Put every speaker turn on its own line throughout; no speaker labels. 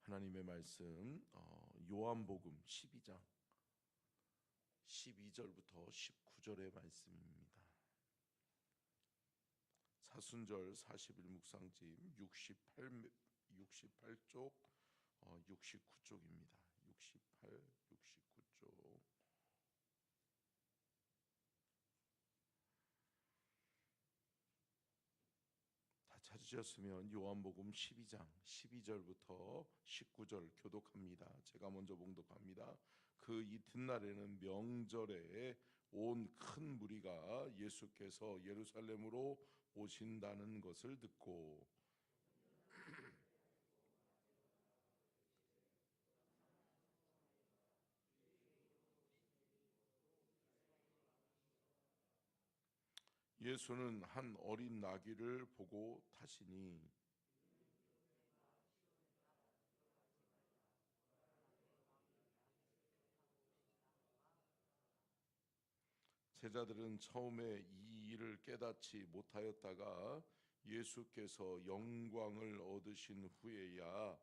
하나님의 말씀 요한복음 12장 12절부터 19절의 말씀입니다. 사순절 40일 묵상집 68쪽 69쪽입니다. 68, 69쪽. 다 찾으셨으면 요한복음 12장 12절부터 19절 교독합니다. 제가 먼저 봉독합니다. 그 이튿날에는 명절에 온 큰 무리가 예수께서 예루살렘으로 오신다는 것을 듣고 예수는 한 어린 나귀를 보고 타시니 제자들은 처음에 이 일을 깨닫지 못하였다가 예수께서 영광을 얻으신 후에야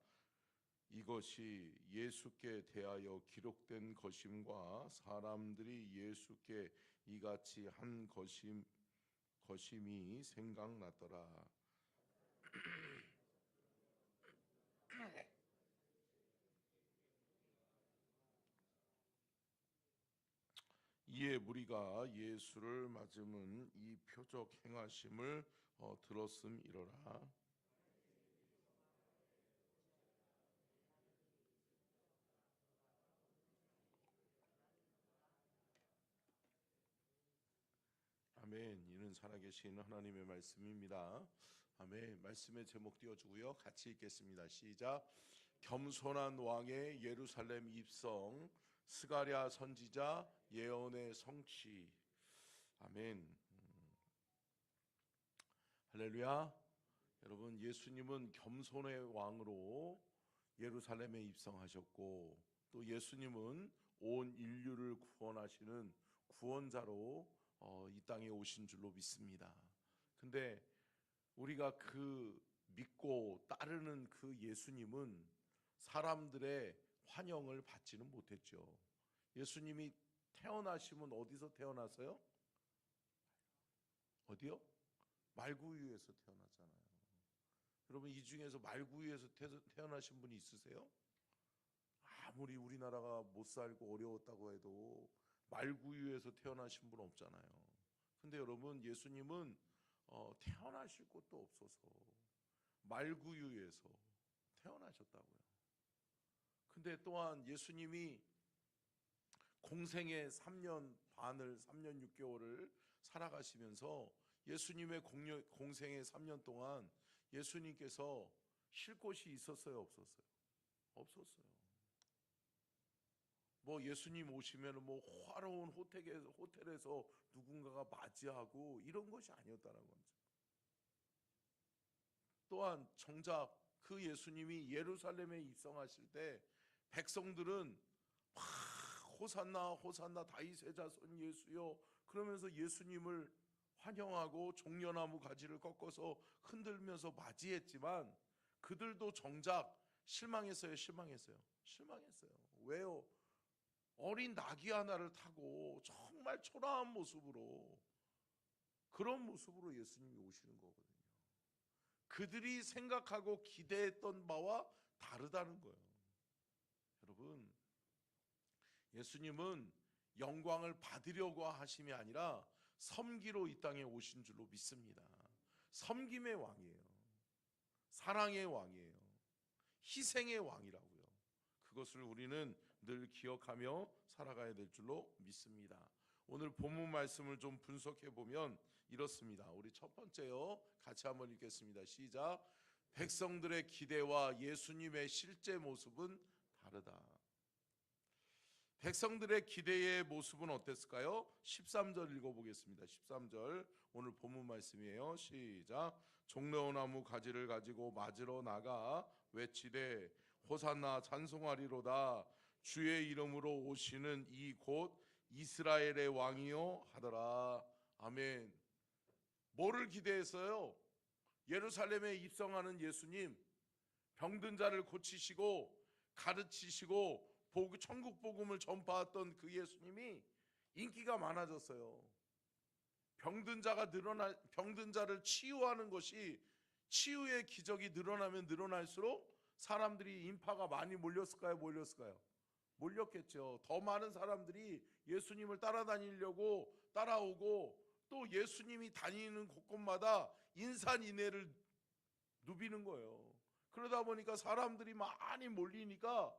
이것이 예수께 대하여 기록된 것임과 사람들이 예수께 이같이 한 것임이 생각났더라. 이에 무리가 예수를 맞음은 이 표적 행하심을 들었음이러라. 아멘. 이는 살아계신 하나님의 말씀입니다. 아멘. 말씀의 제목 띄워주고요. 같이 읽겠습니다. 시작. 겸손한 왕의 예루살렘 입성, 스가랴 선지자 예언의 성취. 아멘. 할렐루야. 여러분, 예수님은 겸손의 왕으로 예루살렘에 입성하셨고, 또 예수님은 온 인류를 구원하시는 구원자로 이 땅에 오신 줄로 믿습니다. 근데 우리가 그 믿고 따르는 그 예수님은 사람들의 환영을 받지는 못했죠. 예수님이 태어나시면 어디서 태어났어요? 어디요? 말구유에서 태어났잖아요. 여러분, 이 중에서 말구유에서 태어나신 분이 있으세요? 아무리 우리나라가 못 살고 어려웠다고 해도 말구유에서 태어나신 분 없잖아요. 근데 여러분, 예수님은 태어나실 곳도 없어서 말구유에서 태어나셨다고요. 근데 또한 예수님이 공생의 3년 반을 3년 6개월을 살아가시면서 예수님의 공생의 3년 동안 예수님께서 쉴 곳이 있었어요, 없었어요? 없었어요. 뭐 예수님 오시면 뭐 화려한 호텔에서 누군가가 맞이하고 이런 것이 아니었다는 거죠. 또한 정작 그 예수님이 예루살렘에 입성하실 때 백성들은 막 호산나 호산나 다윗의 자손 예수여 그러면서 예수님을 환영하고 종려나무 가지를 꺾어서 흔들면서 맞이했지만 그들도 정작 실망했어요. 왜요? 어린 나귀 하나를 타고 정말 초라한 모습으로, 그런 모습으로 예수님이 오시는 거거든요. 그들이 생각하고 기대했던 바와 다르다는 거예요. 여러분, 예수님은 영광을 받으려고 하심이 아니라 섬기러 이 땅에 오신 줄로 믿습니다. 섬김의 왕이에요. 사랑의 왕이에요. 희생의 왕이라고요. 그것을 우리는 늘 기억하며 살아가야 될 줄로 믿습니다. 오늘 본문 말씀을 좀 분석해 보면 이렇습니다. 우리 첫 번째요, 같이 한번 읽겠습니다. 시작. 백성들의 기대와 예수님의 실제 모습은 다르다. 백성들의 기대의 모습은 어땠을까요? 13절 읽어보겠습니다. 13절 오늘 본문 말씀이에요. 시작. 종려나무 가지를 가지고 맞으러 나가 외치되 호산나 찬송하리로다. 주의 이름으로 오시는 이 곧 이스라엘의 왕이요 하더라. 아멘. 뭐를 기대했어요? 예루살렘에 입성하는 예수님, 병든 자를 고치시고 가르치시고 천국 복음을 전파했던 그 예수님이 인기가 많아졌어요. 병든 자를 치유하는 것이, 치유의 기적이 늘어나면 늘어날수록 사람들이, 인파가 많이 몰렸을까요? 몰렸겠죠. 더 많은 사람들이 예수님을 따라다니려고 따라오고, 또 예수님이 다니는 곳곳마다 인산인해를 누비는 거예요. 그러다 보니까 사람들이 많이 몰리니까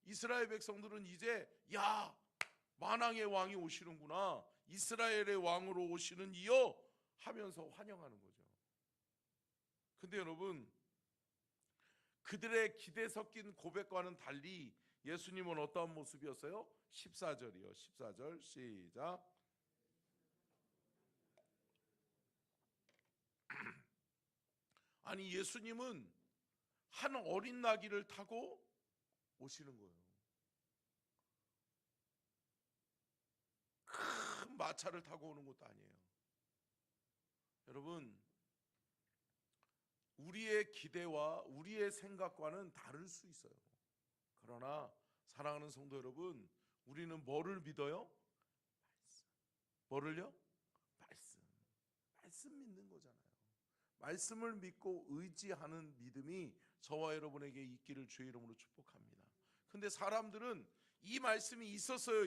이스라엘 백성들은 이제, 야, 만왕의 왕이 오시는구나, 이스라엘의 왕으로 오시는 이여 하면서 환영하는 거죠. 근데 여러분, 그들의 기대 섞인 고백과는 달리 예수님은 어떠한 모습이었어요? 14절이요. 14절 시작. 아니, 예수님은 한 어린 나귀를 타고 오시는 거예요. 큰 마차를 타고 오는 것도 아니에요. 여러분, 우리의 기대와 우리의 생각과는 다를 수 있어요. 그러나 사랑하는 성도 여러분, 우리는 뭐를 믿어요? 뭐를요? 말씀 믿는 거잖아요. 말씀을 믿고 의지하는 믿음이 저와 여러분에게 있기를 주의 이름으로 축복합니다. 근데 사람들은 이 말씀이 있어요.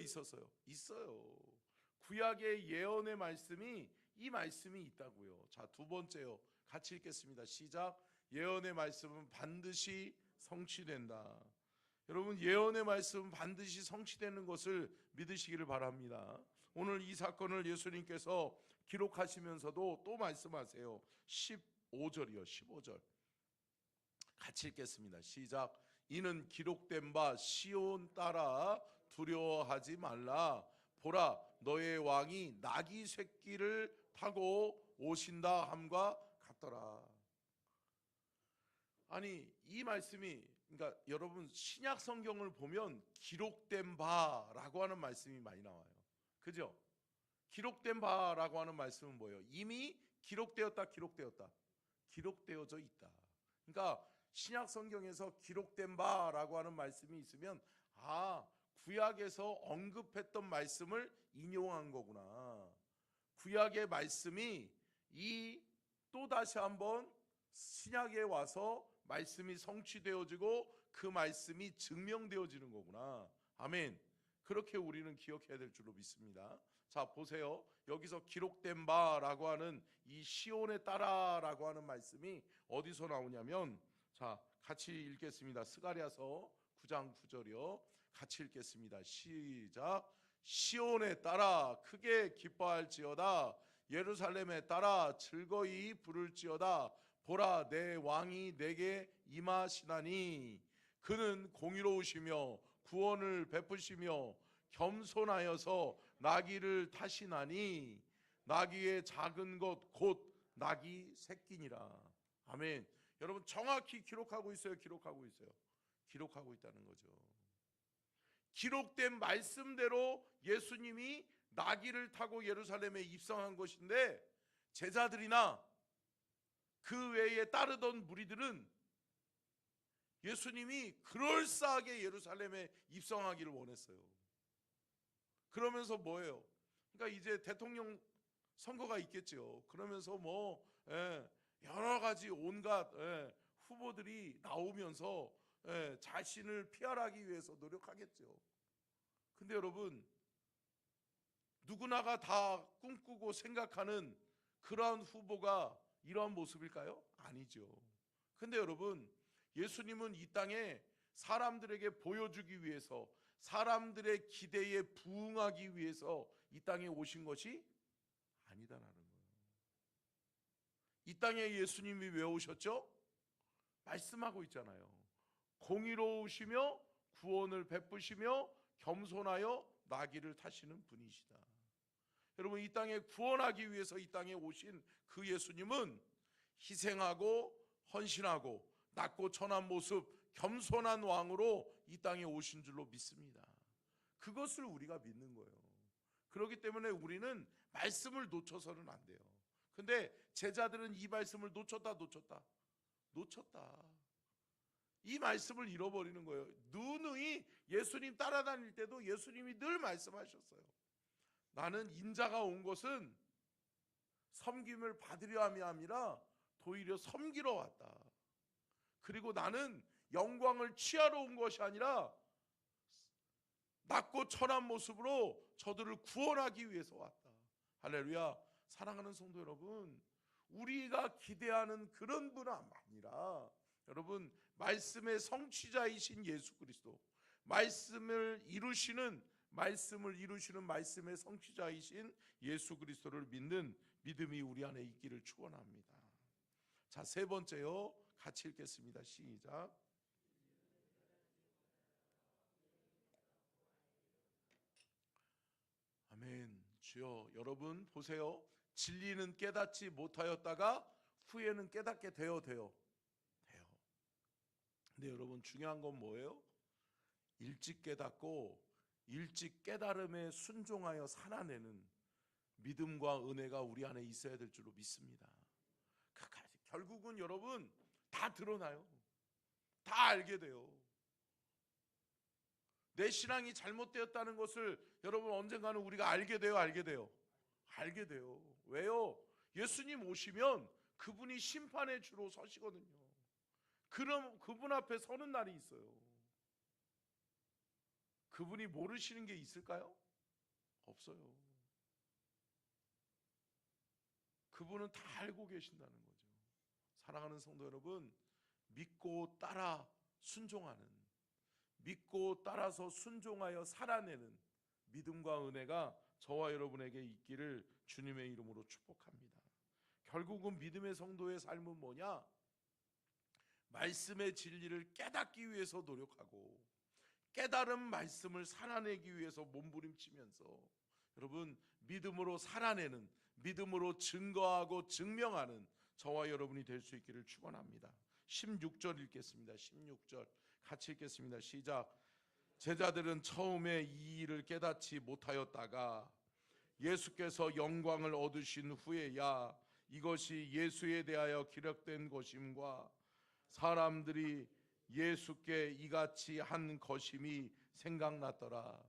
구약의 예언의 말씀이, 이 말씀이 있다고요. 자, 두 번째요. 같이 읽겠습니다. 시작. 예언의 말씀은 반드시 성취된다. 여러분, 예언의 말씀은 반드시 성취되는 것을 믿으시기를 바랍니다. 오늘 이 사건을 예수님께서 기록하시면서도 또 말씀하세요. 15절이요. 15절 같이 읽겠습니다. 시작. 이는 기록된 바 시온 딸아 두려워하지 말라. 보라, 너의 왕이 나귀 새끼를 타고 오신다 함과 같더라. 아니, 이 말씀이, 그러니까 여러분, 신약 성경을 보면 기록된 바라고 하는 말씀이 많이 나와요. 그죠? 기록된 바라고 하는 말씀은 뭐예요? 이미 기록되었다. 기록되어져 있다. 그러니까 신약 성경에서 기록된 바라고 하는 말씀이 있으면, 아, 구약에서 언급했던 말씀을 인용한 거구나. 구약의 말씀이 또 다시 한번 신약에 와서 말씀이 성취되어지고 그 말씀이 증명되어지는 거구나. 아멘. 그렇게 우리는 기억해야 될 줄로 믿습니다. 자, 보세요. 여기서 기록된 바라고 하는 이 시온에 따라라고 하는 말씀이 어디서 나오냐면, 자, 같이 읽겠습니다. 스가랴서 9장 9절이요. 같이 읽겠습니다. 시작. 시온에 따라 크게 기뻐할지어다. 예루살렘에 따라 즐거이 부를지어다. 보라, 내 왕이 내게 임하시나니 그는 공의로우시며 구원을 베푸시며 겸손하여서 나귀를 타시나니 나귀의 작은 것 곧 나귀 새끼니라. 아멘. 여러분, 정확히 기록하고 있어요. 기록하고 있다는 거죠. 기록된 말씀대로 예수님이 나귀를 타고 예루살렘에 입성한 것인데, 제자들이나 그 외에 따르던 무리들은 예수님이 그럴싸하게 예루살렘에 입성하기를 원했어요. 그러면서 뭐예요? 그러니까 이제 대통령 선거가 있겠죠. 그러면서 여러 가지 온갖 후보들이 나오면서 자신을 피하기 위해서 노력하겠죠. 근데 여러분, 누구나가 다 꿈꾸고 생각하는 그러한 후보가 이러한 모습일까요? 아니죠. 근데 여러분, 예수님은 이 땅에 사람들에게 보여주기 위해서, 사람들의 기대에 부응하기 위해서 이 땅에 오신 것이 아니다라는 거예요. 이 땅에 예수님이 왜 오셨죠? 말씀하고 있잖아요. 공의로우시며 구원을 베푸시며 겸손하여 나귀를 타시는 분이시다. 여러분, 이 땅에 구원하기 위해서 이 땅에 오신 그 예수님은 희생하고 헌신하고 낮고 천한 모습, 겸손한 왕으로 이 땅에 오신 줄로 믿습니다. 그것을 우리가 믿는 거예요. 그렇기 때문에 우리는 말씀을 놓쳐서는 안 돼요. 근데 제자들은 이 말씀을 놓쳤다. 이 말씀을 잃어버리는 거예요. 누누이 예수님 따라다닐 때도 예수님이 늘 말씀하셨어요. 나는 인자가 온 것은 섬김을 받으려 함이 아니라 도리어 섬기러 왔다. 그리고 나는 영광을 취하러 온 것이 아니라 낮고 천한 모습으로 저들을 구원하기 위해서 왔다. 할렐루야. 사랑하는 성도 여러분, 우리가 기대하는 그런 분은 아니라 여러분, 말씀의 성취자이신 예수 그리스도, 말씀을 이루시는 말씀의 성취자이신 예수 그리스도를 믿는 믿음이 우리 안에 있기를 축원합니다. 자, 세 번째요. 같이 읽겠습니다. 시작. 아멘. 주여, 여러분 보세요. 진리는 깨닫지 못하였다가 후에는 깨닫게 돼요. 근데 여러분, 중요한 건 뭐예요? 일찍 깨닫고 일찍 깨달음에 순종하여 살아내는 믿음과 은혜가 우리 안에 있어야 될 줄로 믿습니다. 결국은 여러분 다 드러나요. 다 알게 돼요. 내 신앙이 잘못되었다는 것을 여러분 언젠가는 우리가 알게 돼요. 왜요? 예수님 오시면 그분이 심판의 주로 서시거든요. 그럼 그분 앞에 서는 날이 있어요. 그분이 모르시는 게 있을까요? 없어요. 그분은 다 알고 계신다는 거죠. 사랑하는 성도 여러분, 믿고 따라 순종하는, 믿고 따라서 순종하여 살아내는 믿음과 은혜가 저와 여러분에게 있기를 주님의 이름으로 축복합니다. 결국은 믿음의 성도의 삶은 뭐냐? 말씀의 진리를 깨닫기 위해서 노력하고 깨달은 말씀을 살아내기 위해서 몸부림치면서 여러분 믿음으로 살아내는, 믿음으로 증거하고 증명하는 저와 여러분이 될 수 있기를 축원합니다. 16절 읽겠습니다. 16절 같이 읽겠습니다. 시작. 제자들은 처음에 이 일을 깨닫지 못하였다가 예수께서 영광을 얻으신 후에야 이것이 예수에 대하여 기록된 것임과 사람들이 예수께 이같이 한 것임이 생각났더라.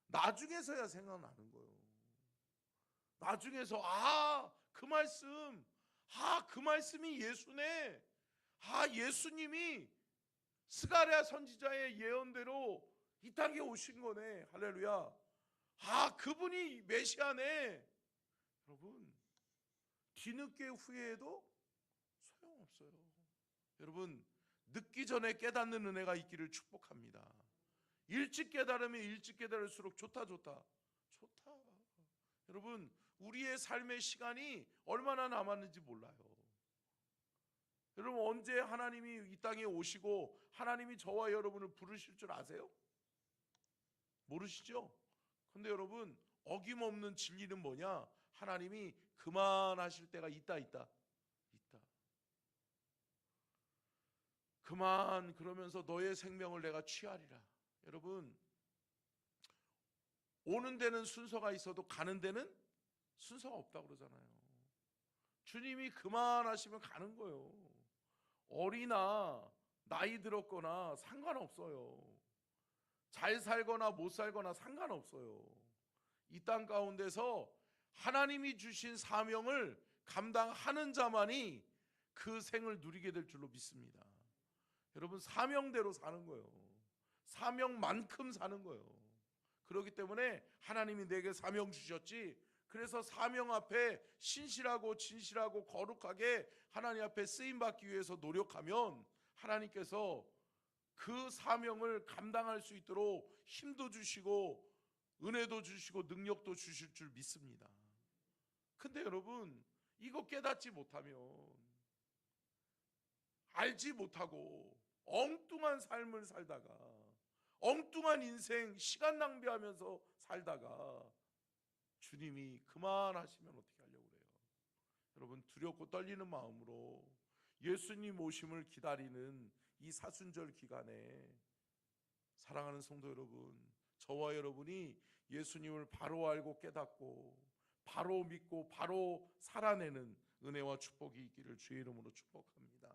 나중에서야 생각나는 거예요. 나중에서 그 말씀이 예수네. 예수님이 스가랴 선지자의 예언대로 이 땅에 오신 거네. 할렐루야. 그분이 메시아네. 여러분, 뒤늦게 후회해도 소용없어요. 여러분, 늦기 전에 깨닫는 은혜가 있기를 축복합니다. 일찍 깨달으면 일찍 깨달을수록 좋다. 여러분, 우리의 삶의 시간이 얼마나 남았는지 몰라요. 여러분, 언제 하나님이 이 땅에 오시고 하나님이 저와 여러분을 부르실 줄 아세요? 모르시죠? 근데 여러분, 어김없는 진리는 뭐냐? 하나님이 그만하실 때가 있다. 그만, 그러면서 너의 생명을 내가 취하리라. 여러분, 오는 데는 순서가 있어도 가는 데는 순서가 없다고 그러잖아요. 주님이 그만하시면 가는 거예요. 어리나 나이 들었거나 상관없어요. 잘 살거나 못 살거나 상관없어요. 이 땅 가운데서 하나님이 주신 사명을 감당하는 자만이 그 생을 누리게 될 줄로 믿습니다. 여러분, 사명대로 사는 거예요. 사명만큼 사는 거예요. 그렇기 때문에 하나님이 내게 사명 주셨지, 그래서 사명 앞에 신실하고 진실하고 거룩하게 하나님 앞에 쓰임받기 위해서 노력하면 하나님께서 그 사명을 감당할 수 있도록 힘도 주시고 은혜도 주시고 능력도 주실 줄 믿습니다. 근데 여러분, 이거 깨닫지 못하면, 알지 못하고 엉뚱한 삶을 살다가, 엉뚱한 인생 시간 낭비하면서 살다가 주님이 그만하시면 어떻게 하려고 그래요? 여러분, 두렵고 떨리는 마음으로 예수님 오심을 기다리는 이 사순절 기간에 사랑하는 성도 여러분, 저와 여러분이 예수님을 바로 알고 깨닫고 바로 믿고 바로 살아내는 은혜와 축복이 있기를 주의 이름으로 축복합니다.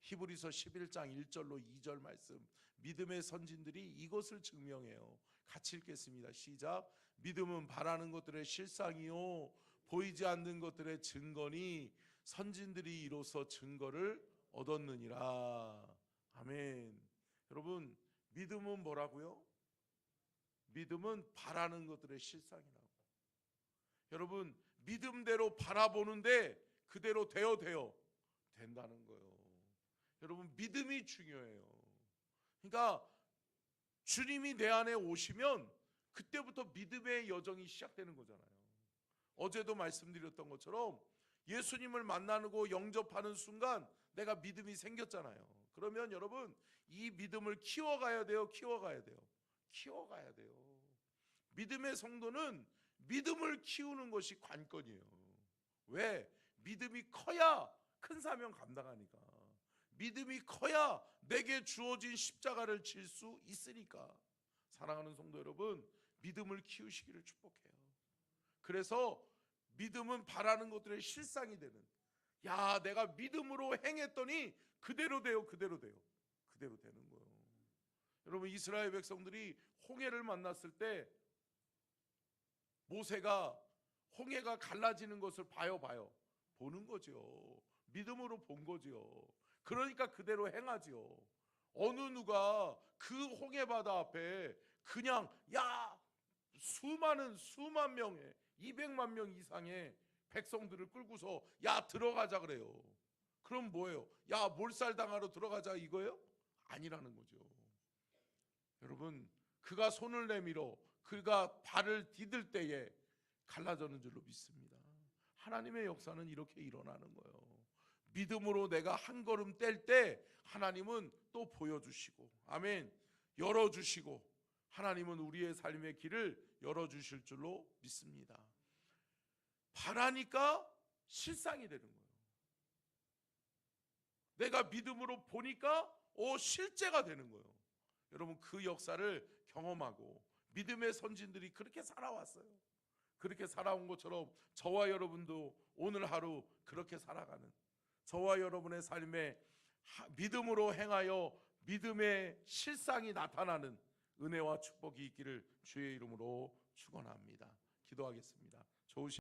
히브리서 11장 1절로 2절 말씀, 믿음의 선진들이 이것을 증명해요. 같이 읽겠습니다. 시작. 믿음은 바라는 것들의 실상이요 보이지 않는 것들의 증거니 선진들이 이로써 증거를 얻었느니라. 아멘. 여러분, 믿음은 뭐라고요? 믿음은 바라는 것들의 실상이라고. 여러분, 믿음대로 바라보는데 그대로 되어 된다는 거예요. 여러분, 믿음이 중요해요. 그러니까 주님이 내 안에 오시면 그때부터 믿음의 여정이 시작되는 거잖아요. 어제도 말씀드렸던 것처럼 예수님을 만나고 영접하는 순간 내가 믿음이 생겼잖아요. 그러면 여러분, 이 믿음을 키워가야 돼요. 키워가야 돼요. 믿음의 성도는 믿음을 키우는 것이 관건이에요. 왜? 믿음이 커야 큰 사명 감당하니까. 믿음이 커야 내게 주어진 십자가를 질 수 있으니까. 사랑하는 성도 여러분, 믿음을 키우시기를 축복해요. 그래서 믿음은 바라는 것들의 실상이 되는, 야, 내가 믿음으로 행했더니 그대로 되는 거예요. 여러분, 이스라엘 백성들이 홍해를 만났을 때 모세가 홍해가 갈라지는 것을 보는 거죠. 믿음으로 본 거죠. 그러니까 그대로 행하지요. 어느 누가 그 홍해 바다 앞에 그냥 수만 명의 200만 명 이상의 백성들을 끌고서 들어가자 그래요. 그럼 뭐예요? 몰살당하러 들어가자 이거예요? 아니라는 거죠. 여러분, 그가 손을 내밀어 그가 발을 디딜 때에 갈라졌는 줄로 믿습니다. 하나님의 역사는 이렇게 일어나는 거예요. 믿음으로 내가 한 걸음 뗄 때 하나님은 또 보여주시고, 아멘, 열어주시고, 하나님은 우리의 삶의 길을 열어주실 줄로 믿습니다. 바라니까 실상이 되는 거예요. 내가 믿음으로 보니까 실제가 되는 거예요. 여러분, 그 역사를 경험하고 믿음의 선진들이 그렇게 살아왔어요. 그렇게 살아온 것처럼 저와 여러분도 오늘 하루 그렇게 살아가는, 저와 여러분의 삶에 믿음으로 행하여 믿음의 실상이 나타나는 은혜와 축복이 있기를 주의 이름으로 축원합니다. 기도하겠습니다.